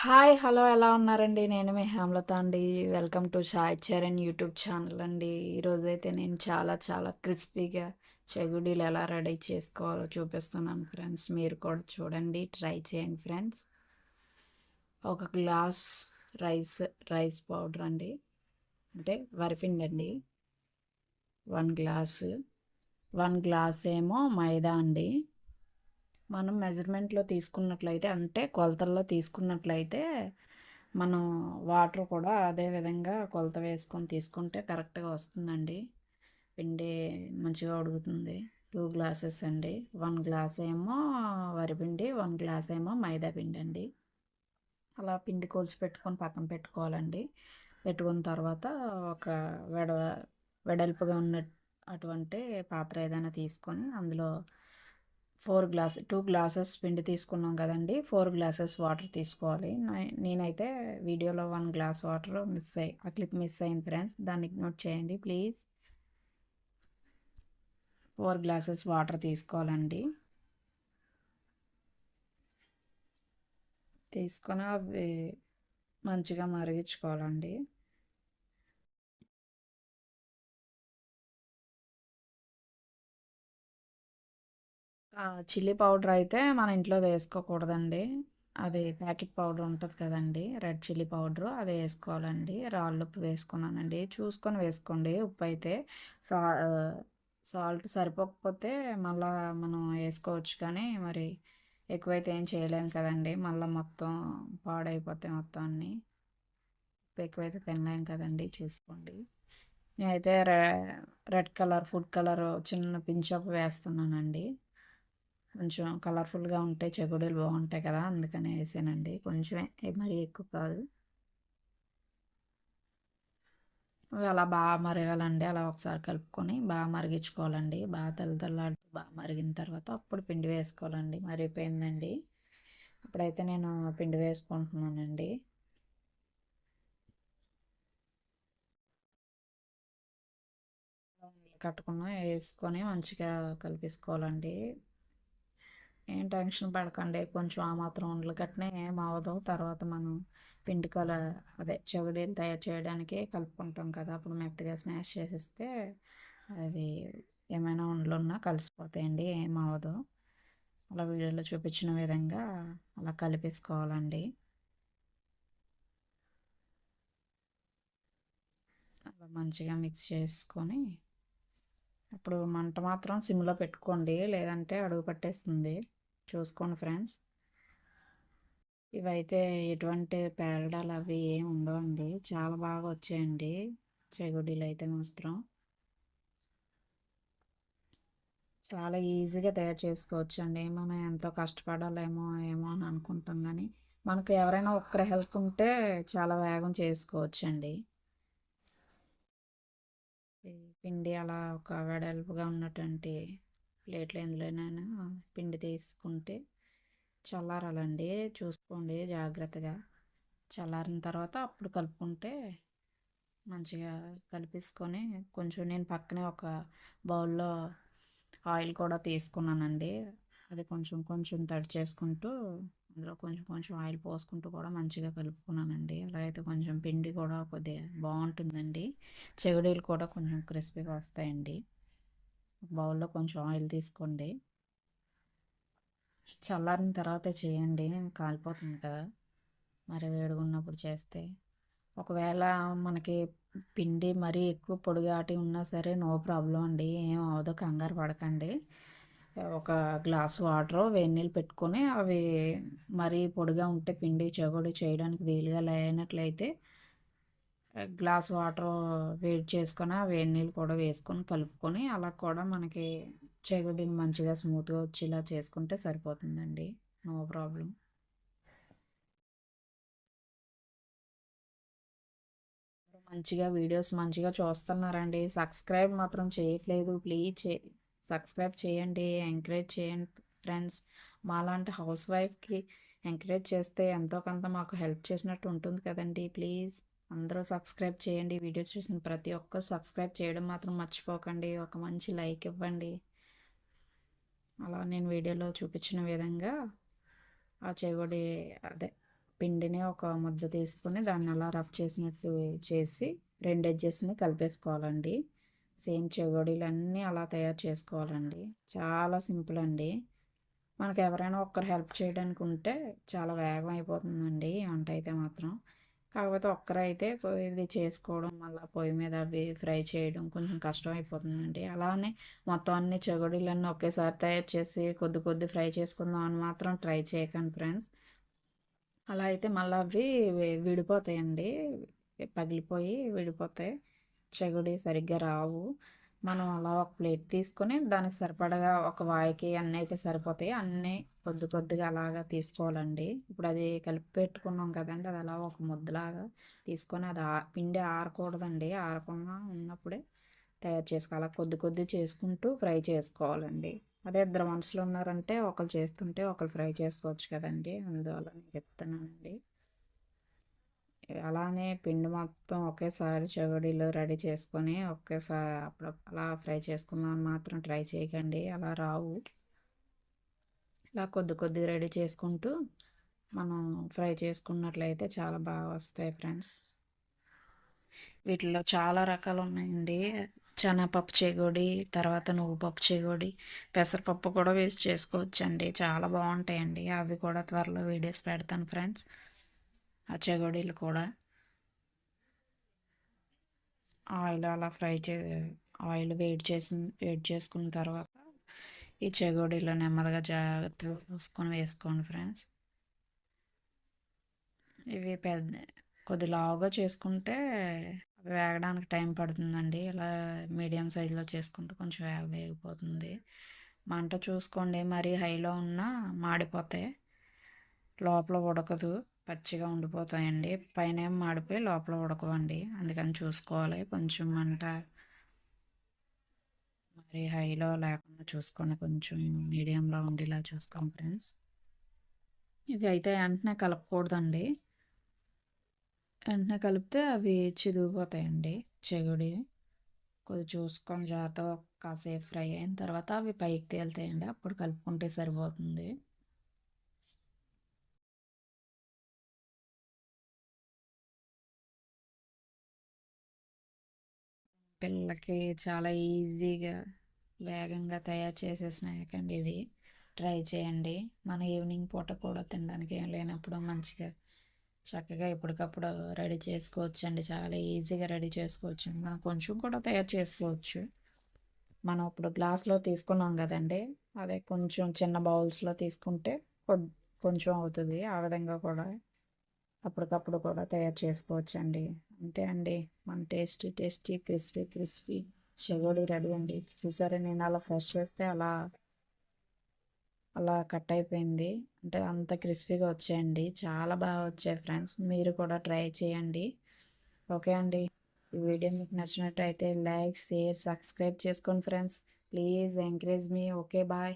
Hi hello ఎలా ఉన్నారండి? నేను మీ హేమలత అండి. Welcome to Sai Charan YouTube channel అండి. ఈరోజైతే నేను చాలా క్రిస్పీగా చెగుడీలు ఎలా రెడీ చేసుకోవాలో చూపిస్తున్నాను ఫ్రెండ్స్. మీరు కూడా చూడండి, ట్రై చేయండి ఫ్రెండ్స్. ఒక గ్లాస్ రైస్ రైస్ పౌడర్ అండి, అంటే వరిపిండి అండి. 1 గ్లాసు, 1 గ్లాస్ ఏమో మైదా అండి. మనం మెజర్మెంట్లో తీసుకున్నట్లయితే, అంటే కొలతల్లో తీసుకున్నట్లయితే, మనం వాటర్ కూడా అదే విధంగా కొలత వేసుకొని తీసుకుంటే కరెక్ట్గా వస్తుందండి. పిండి మంచిగా ఉడుకుతుంది. 2 గ్లాసెస్ అండి. 1 గ్లాస్ ఏమో వరిపిండి, 1 గ్లాస్ ఏమో మైదా పిండి అండి. అలా పిండి కొలిచి పెట్టుకొని పక్కన పెట్టుకోవాలండి. పెట్టుకున్న తర్వాత ఒక వెడ వెడల్పుగా ఉన్న అటువంటి పాత్ర ఏదైనా తీసుకొని అందులో 2 గ్లాసెస్ పిండి తీసుకున్నాం కదండి, 4 గ్లాసెస్ వాటర్ తీసుకోవాలి. నేనైతే వీడియోలో 1 గ్లాస్ వాటర్ ఆ క్లిప్ మిస్ అయింది ఫ్రెండ్స్, దాన్ని ఇగ్నోర్ చేయండి ప్లీజ్. 4 గ్లాసెస్ వాటర్ తీసుకోవాలండి. తీసుకొని అవి మంచిగా మరిగించుకోవాలండి. చిల్లీ పౌడర్ అయితే మన ఇంట్లో వేసుకోకూడదండి. అది ప్యాకెట్ పౌడర్ ఉంటుంది కదండి, రెడ్ చిల్లీ పౌడర్, అది వేసుకోవాలండి. రాళ్ళు ఉప్పు వేసుకున్నానండి, చూసుకొని వేసుకోండి. ఉప్పు అయితే సా సాల్ట్ సరిపోకపోతే మళ్ళా మనం వేసుకోవచ్చు, కానీ మరి ఎక్కువైతే ఏం చేయలేము కదండి, మళ్ళీ మొత్తం పాడైపోతాయి మొత్తం అన్నీ. ఉప్పు ఎక్కువైతే తినలేం కదండి, చూసుకోండి. నేనైతే రెడ్ కలర్ ఫుడ్ కలర్ చిన్న పించ్ ఆఫ్ వేస్తున్నానండి. కొంచెం కలర్ఫుల్గా ఉంటే చెగుడులు బాగుంటాయి కదా, అందుకని వేసానండి. కొంచెమే, మరీ ఎక్కువ కాదు. అవి అలా బాగా మరగాలండి. అలా ఒకసారి కలుపుకొని బాగా మరిగించుకోవాలండి. బాగా తెల్లలాడుతూ బాగా మరిగిన తర్వాత అప్పుడు పిండి వేసుకోవాలండి. మరిగిపోయిందండి. ఇప్పుడైతే నేను పిండి వేసుకుంటున్నానండి. కట్టుకున్న వేసుకొని మంచిగా కలిపేసుకోవాలండి. ఏం టెన్షన్ పడకండి, కొంచెం ఆ మాత్రం ఉండలు కట్టినా ఏం అవ్వదు. తర్వాత మనం పిండి అదే చెవిడీలు తయారు చేయడానికి కలుపుకుంటాం కదా, అప్పుడు మెత్తగా స్మాష్ చేసేస్తే అవి ఏమైనా ఉండలున్నా కలిసిపోతాయండి, ఏం అవ్వదు. అలా వీడియోలో చూపించిన విధంగా అలా కలిపేసుకోవాలండి. అలా మంచిగా మిక్స్ చేసుకొని అప్పుడు మంట మాత్రం సిమ్లో పెట్టుకోండి, లేదంటే అడుగు పట్టేస్తుంది. చూసుకోండి ఫ్రెండ్స్. ఇవైతే ఎటువంటి పేలడాలు అవి ఏమి ఉండవండి, చాలా బాగా వచ్చాయండి చెగుడీలు అయితే మాత్రం. చాలా ఈజీగా తయారు చేసుకోవచ్చు అండి. మనం ఎంతో కష్టపడాలేమో ఏమో అని అనుకుంటాం, కానీ మనకు ఎవరైనా ఒక్కరి హెల్ప్ ఉంటే చాలా వేగం చేసుకోవచ్చు అండి. పిండి అలా ఒక వెడల్పుగా ఉన్నటువంటి ప్లేట్లు ఎందులోనైనా పిండి తీసుకుంటే చల్లారాలండి, చూసుకోండి జాగ్రత్తగా. చల్లారిన తర్వాత అప్పుడు కలుపుకుంటే మంచిగా కలిపేసుకొని, కొంచెం నేను పక్కనే ఒక బౌల్లో ఆయిల్ కూడా తీసుకున్నానండి. అది కొంచెం కొంచెం తడి చేసుకుంటూ అందులో కొంచెం ఆయిల్ పోసుకుంటూ కూడా మంచిగా కలుపుకున్నానండి. అలాగైతే కొంచెం పిండి కూడా కొద్దిగా బాగుంటుందండి. చెగుడీలు కూడా కొంచెం క్రిస్పీగా వస్తాయండి. బౌల్లో కొంచెం ఆయిల్ తీసుకోండి. చల్లారిన తర్వాతే చేయండి, కాలిపోతుంది కదా మరి వేడిగా ఉన్నప్పుడు చేస్తే. ఒకవేళ మనకి పిండి మరీ ఎక్కువ పొడిగాటి ఉన్నా సరే నో ప్రాబ్లం అండి, ఏం అవదో, కంగారు పడకండి. ఒక గ్లాస్ వాటర్ వేడి నీళ్ళు పెట్టుకొని అవి మరీ పొడిగా ఉంటే పిండి చెగోడి చేయడానికి వీలుగా లేనట్లయితే గ్లాస్ వాటర్ వేడి చేసుకొని ఆ వేడి నీళ్ళు కూడా వేసుకొని కలుపుకొని అలా కూడా మనకి చెగోడిని మంచిగా స్మూత్గా వచ్చేలా చేసుకుంటే సరిపోతుందండి, నో ప్రాబ్లం. మంచిగా వీడియోస్ మంచిగా చూస్తున్నారండి, సబ్స్క్రైబ్ మాత్రం చేయట్లేదు. ప్లీజ్ సబ్స్క్రైబ్ చేయండి, ఎంకరేజ్ చేయండి ఫ్రెండ్స్. మాలాంటి హౌస్ వైఫ్కి ఎంకరేజ్ చేస్తే ఎంతో కొంత మాకు హెల్ప్ చేసినట్టు ఉంటుంది కదండి. ప్లీజ్ అందరూ సబ్స్క్రైబ్ చేయండి. వీడియో చూసిన ప్రతి ఒక్కరు సబ్స్క్రైబ్ చేయడం మాత్రం మర్చిపోకండి. ఒక మంచి లైక్ ఇవ్వండి. అలా నేను వీడియోలో చూపించిన విధంగా ఆ చెగోడి అదే పిండిని ఒక ముద్ద తీసుకొని దాన్ని అలా రఫ్ చేసినట్టు చేసి 2 ఎడ్జెస్‌ని కలిపేసుకోవాలండి. సేమ్ చెగోడీలన్నీ అలా తయారు చేసుకోవాలండి. చాలా సింపుల్ అండి. మనకు ఎవరైనా ఒక్కరు హెల్ప్ చేయడానికి ఉంటే చాలా వేగం అయిపోతుందండి ఈ వంట అయితే మాత్రం. కాకపోతే ఒక్కరైతే ఇది చేసుకోవడం, మళ్ళీ పొయ్యి మీద అవి ఫ్రై చేయడం కొంచెం కష్టం అయిపోతుందండి. అలానే మొత్తం అన్ని చెగోడీలన్నీ ఒకేసారి తయారు చేసి కొద్ది కొద్ది ఫ్రై చేసుకుందాం అని మాత్రం ట్రై చేయకండి ఫ్రెండ్స్. అలా అయితే మళ్ళీ అవి విడిపోతాయండి, పగిలిపోయి విడిపోతాయి, చెగుడి సరిగ్గా రావు. మనం అలా ఒక ప్లేట్ తీసుకొని దానికి సరిపడగా ఒక వాయికి అన్నీ అయితే సరిపోతాయి, అన్నీ కొద్ది కొద్దిగా అలాగా తీసుకోవాలండి. ఇప్పుడు అది కలిపి పెట్టుకున్నాం కదండి, అది అలా ఒక ముద్దలాగా తీసుకొని అది పిండి ఆరకూడదండి, ఆరకుండా ఉన్నప్పుడే తయారు చేసుకోవాలి. అలా కొద్ది కొద్ది చేసుకుంటూ ఫ్రై చేసుకోవాలండి. అదే ఇద్దరు మనుషులు ఉన్నారంటే ఒకరు చేస్తుంటే ఒకరు ఫ్రై చేసుకోవచ్చు కదండి, అందువల్ల నేను చెప్తున్నానండి. అలానే పిండి మొత్తం ఒకేసారి చెగడీలు రెడీ చేసుకొని ఒకేసారి అప్పుడు అలా ఫ్రై చేసుకుందామని మాత్రం ట్రై చేయకండి, అలా రావు. ఇలా కొద్ది కొద్ది రెడీ చేసుకుంటూ మనం ఫ్రై చేసుకున్నట్లయితే చాలా బాగా వస్తాయి ఫ్రెండ్స్. వీటిలో చాలా రకాలు ఉన్నాయండి. శనగపప్పు చెగోడి, తర్వాత నువ్వుపప్పు చెగోడి, పెసరపప్పు కూడా వేస్ట్ చేసుకోవచ్చండి, చాలా బాగుంటాయండి. అవి కూడా త్వరలో వీడియోస్ పెడతాను ఫ్రెండ్స్. ఆ చెగోడీలు కూడా ఆయిల్ అలా ఆయిల్ వేడి చేసుకున్న తర్వాత ఈ చెగోడీలో నెమ్మదిగా జాగ్రత్తగా చూసుకొని వేసుకోండి ఫ్రెండ్స్. ఇవి కొద్ది లావుగా చేసుకుంటే వేగడానికి టైం పడుతుందండి. ఇలా మీడియం సైజులో చేసుకుంటే కొంచెం వేగిపోతుంది. మంట చూసుకోండి, మరీ హైలో ఉన్నా మాడిపోతాయి, లోపల ఉడకదు, పచ్చిగా ఉండిపోతాయండి. పైన ఏం మాడిపోయి లోపల ఉడకవండి, అందుకని చూసుకోవాలి. కొంచెం మంట మరి హైలో లేకుండా చూసుకోండి, కొంచెం మీడియంలో ఉండేలా చూసుకోండి ఫ్రెండ్స్. ఇవి అయితే వెంటనే కలపకూడదండి, వెంటనే కలిపితే అవి చిరిగిపోతాయండి చెగుడి. కొద్దిగా చూసుకొని జాగ్రత్తగా కాసేపు ఫ్రై అయిన తర్వాత అవి పైకి తేలుతాయండి, అప్పుడు కలుపుకుంటే సరిపోతుంది. పిల్లలకి చాలా ఈజీగా వేగంగా తయారు చేసే స్నాక్ అండి ఇది, ట్రై చేయండి. మన ఈవినింగ్ పూట కూడా తినడానికి ఏం లేనప్పుడు మంచిగా చక్కగా ఎప్పటికప్పుడు రెడీ చేసుకోవచ్చు అండి, చాలా ఈజీగా రెడీ చేసుకోవచ్చు. మనం కొంచెం కూడా తయారు చేసుకోవచ్చు. మనం ఇప్పుడు గ్లాస్లో తీసుకున్నాం కదండి, అదే కొంచెం చిన్న బౌల్స్లో తీసుకుంటే కొంచెం అవుతుంది. ఆ విధంగా కూడా అప్పటికప్పుడు కూడా తయారు చేసుకోవచ్చు అండి. అంతే అండి, మన tasty tasty crispy crispy chegodi ready అండి. చూసారా, నేను అలా ఫ్రెష్ చేస్తే అలా అలా కట్ అయిపోయింది, అంటే అంత క్రిస్పీగా వచ్చాయండి, చాలా బాగా వచ్చాయి ఫ్రెండ్స్. మీరు కూడా ట్రై చేయండి. ఓకే అండి, ఈ వీడియో మీకు నచ్చినట్టయితే లైక్, షేర్, సబ్స్క్రైబ్ చేసుకోండి friends. Please encourage me. Okay, bye.